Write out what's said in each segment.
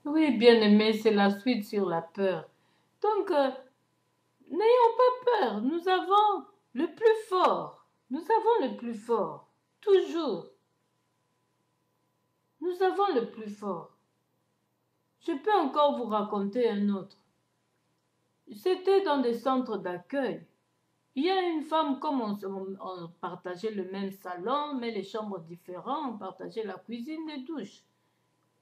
Oui, bien-aimé, c'est la suite sur la peur. Donc, n'ayons pas peur. Nous avons le plus fort. Nous avons le plus fort. Toujours. Nous avons le plus fort. Je peux encore vous raconter un autre. C'était dans des centres d'accueil. Il y a une femme, comme on partageait le même salon, mais les chambres différentes, on partageait la cuisine et douche.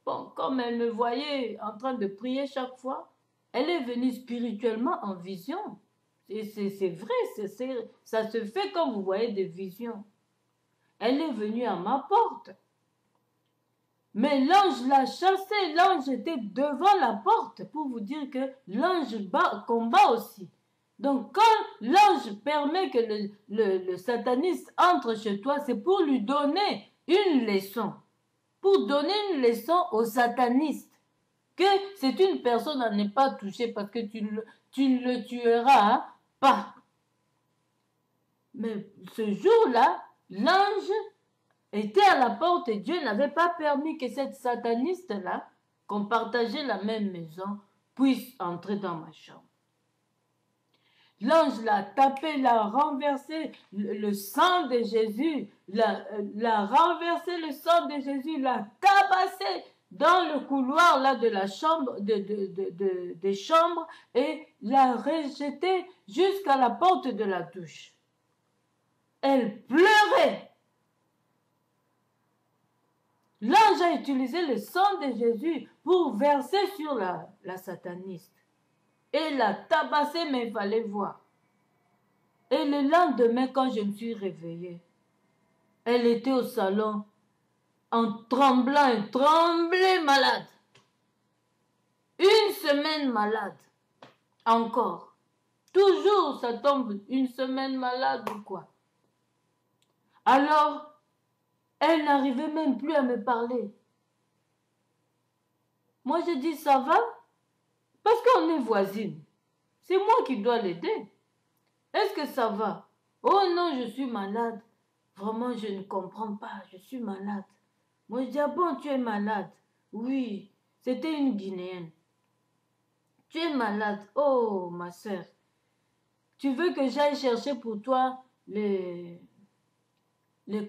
Bon, comme elle me voyait en train de prier chaque fois, elle est venue spirituellement en vision. C'est vrai, ça se fait quand vous voyez des visions. Elle est venue à ma porte. Mais l'ange l'a chassée, l'ange était devant la porte pour vous dire que l'ange combat aussi. Donc quand l'ange permet que le sataniste entre chez toi, c'est pour lui donner une leçon. Pour donner une leçon au sataniste. Que c'est une personne à ne pas toucher parce que tu ne le tueras pas. Mais ce jour-là, l'ange était à la porte et Dieu n'avait pas permis que cette sataniste-là, qu'on partageait la même maison, puisse entrer dans ma chambre. L'ange l'a tapé, l'a renversé, le sang de Jésus, l'a renversé le sang de Jésus, l'a tabassé dans le couloir là de la chambre, des chambres et l'a rejeté jusqu'à la porte de la douche. Elle pleurait. L'ange a utilisé le sang de Jésus pour verser sur la sataniste. Et l'a tabassé, mais il fallait voir. Et le lendemain, quand je me suis réveillée, elle était au salon en tremblant, elle tremblait malade. Une semaine malade. Encore. Toujours, ça tombe une semaine malade ou quoi. Alors, elle n'arrivait même plus à me parler. Moi, je dis, ça va? Parce qu'on est voisines. C'est moi qui dois l'aider. Est-ce que ça va? Oh non, je suis malade. Vraiment, je ne comprends pas. Je suis malade. Moi, je dis, ah bon, tu es malade? Oui, c'était une Guinéenne. Tu es malade. Oh, ma soeur. Tu veux que j'aille chercher pour toi les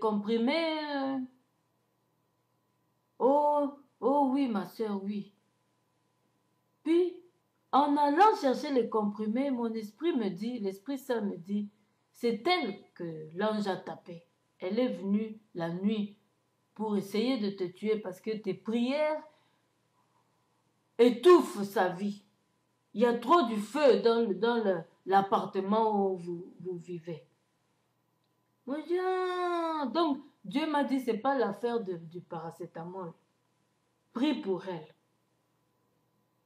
comprimés? Oh, oh oui, ma soeur, oui. Puis, en allant chercher les comprimés, mon esprit me dit, l'Esprit Saint me dit, c'est elle que l'ange a tapé. Elle est venue la nuit pour essayer de te tuer parce que tes prières étouffent sa vie. Il y a trop du feu dans l'appartement où vous vivez. Moi, je dis, ah, donc, Dieu m'a dit, c'est pas l'affaire du paracétamol. Prie pour elle.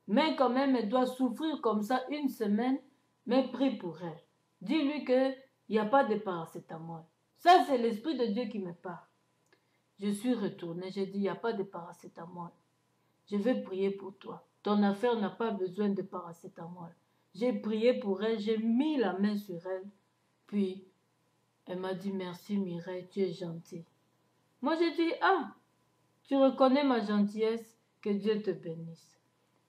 Mais quand même, elle doit souffrir comme ça une semaine, mais prie pour elle. Dis-lui qu'il n'y a pas de paracétamol. Ça, c'est l'Esprit de Dieu qui me parle. Je suis retournée, j'ai dit, il n'y a pas de paracétamol. Je vais prier pour toi. Ton affaire n'a pas besoin de paracétamol. J'ai prié pour elle, j'ai mis la main sur elle. Puis, elle m'a dit, merci Mireille, tu es gentille. Moi, j'ai dit, ah, tu reconnais ma gentillesse, que Dieu te bénisse.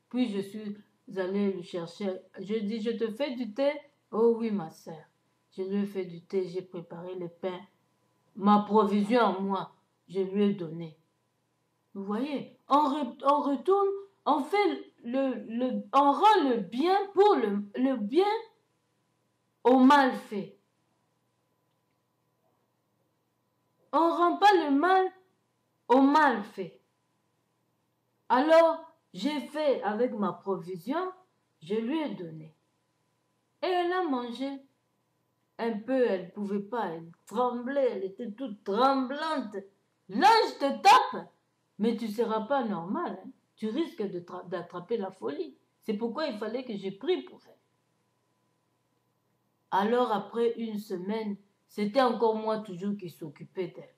Puis, je suis allée le chercher. Je dis, je te fais du thé? Oh oui, ma sœur. Je lui ai fait du thé, j'ai préparé le pain. Ma provision à moi, je lui ai donné. Vous voyez, on retourne, on fait on rend le bien pour le bien au mal fait. On ne rend pas le mal au mal fait. Alors, j'ai fait avec ma provision, je lui ai donné. Et elle a mangé. Un peu, elle ne pouvait pas, elle tremblait, elle était toute tremblante. L'ange te tape, mais tu ne seras pas normal. Hein. Tu risques d'attraper la folie. C'est pourquoi il fallait que je prie pour elle. Alors après une semaine, c'était encore moi toujours qui s'occupais d'elle.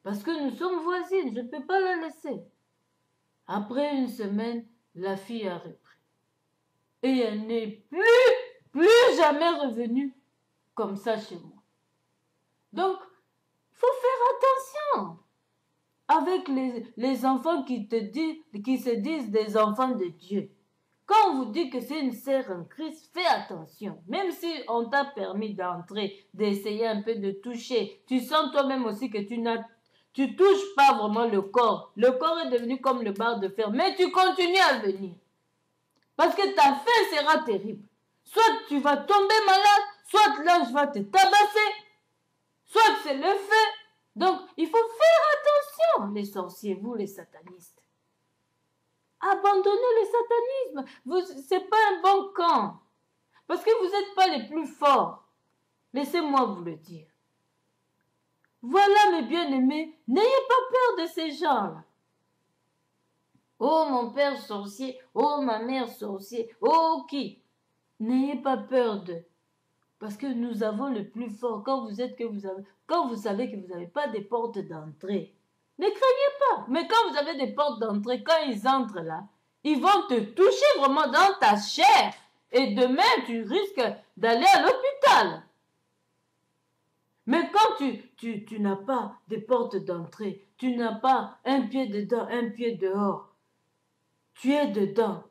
Parce que nous sommes voisines, je ne peux pas la laisser. Après une semaine, la fille a repris. Et elle n'est plus jamais revenue comme ça chez moi. Donc, il faut faire attention. avec les enfants qui se disent des enfants de Dieu. Quand on vous dit que c'est une sœur en Christ, fais attention. Même si on t'a permis d'entrer, d'essayer un peu de toucher, tu sens toi-même aussi que tu touches pas vraiment le corps. Le corps est devenu comme le bar de fer, mais tu continues à venir. Parce que ta fin sera terrible. Soit tu vas tomber malade, soit l'ange va te tabasser, soit c'est le feu. Donc, il faut faire attention, les sorciers, vous les satanistes. Abandonnez le satanisme. C'est pas un bon camp. Parce que vous n'êtes pas les plus forts. Laissez-moi vous le dire. Voilà, mes bien-aimés, n'ayez pas peur de ces gens-là. Oh, mon père sorcier, oh, ma mère sorcier, oh, qui? N'ayez pas peur d'eux. Parce que nous avons le plus fort. Quand vous savez que vous n'avez pas des portes d'entrée, ne craignez pas. Mais quand vous avez des portes d'entrée, quand ils entrent là, ils vont te toucher vraiment dans ta chair. Et demain, tu risques d'aller à l'hôpital. Mais quand tu n'as pas des portes d'entrée, tu n'as pas un pied dedans, un pied dehors, tu es dedans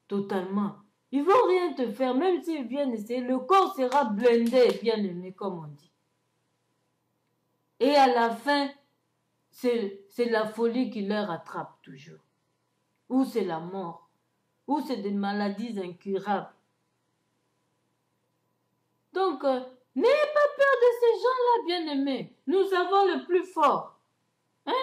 totalement. Ils vont rien te faire, même s'ils viennent essayer, le corps sera blindé, bien aimé, comme on dit. Et à la fin, c'est la folie qui leur attrape toujours. Ou c'est la mort, ou c'est des maladies incurables. Donc, n'ayez pas peur de ces gens-là, bien aimés. Nous avons le plus fort. Hein?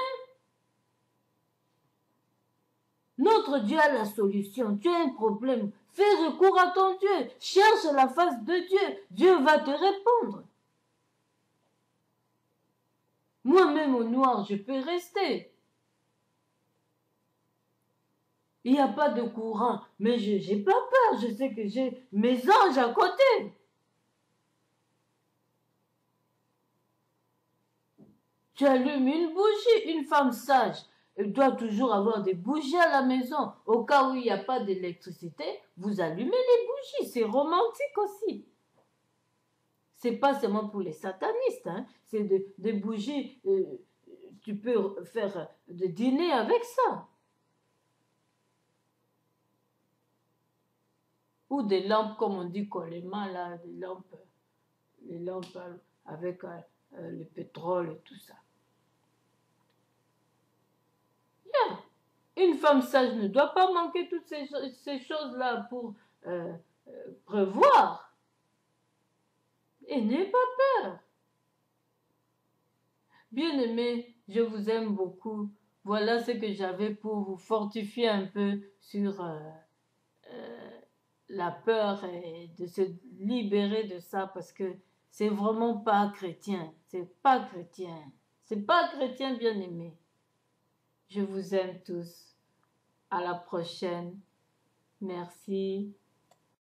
Notre Dieu a la solution. Tu as un problème. Fais recours à ton Dieu. Cherche la face de Dieu. Dieu va te répondre. Moi-même au noir, je peux rester. Il n'y a pas de courant. Mais je n'ai pas peur. Je sais que j'ai mes anges à côté. Tu allumes une bougie. Une femme sage, elle doit toujours avoir des bougies à la maison. Au cas où il n'y a pas d'électricité, vous allumez les bougies. C'est romantique aussi. C'est pas seulement pour les satanistes. Hein. C'est des bougies. Tu peux faire de dîner avec ça. Ou des lampes, comme on dit, coléma, là, les lampes avec le pétrole et tout ça. Yeah. Une femme sage ne doit pas manquer toutes ces choses-là pour prévoir. Et n'ayez pas peur. Bien-aimés, je vous aime beaucoup. Voilà ce que j'avais pour vous fortifier un peu sur la peur et de se libérer de ça parce que c'est vraiment pas chrétien. C'est pas chrétien. C'est pas chrétien, bien-aimé. Je vous aime tous. À la prochaine. Merci.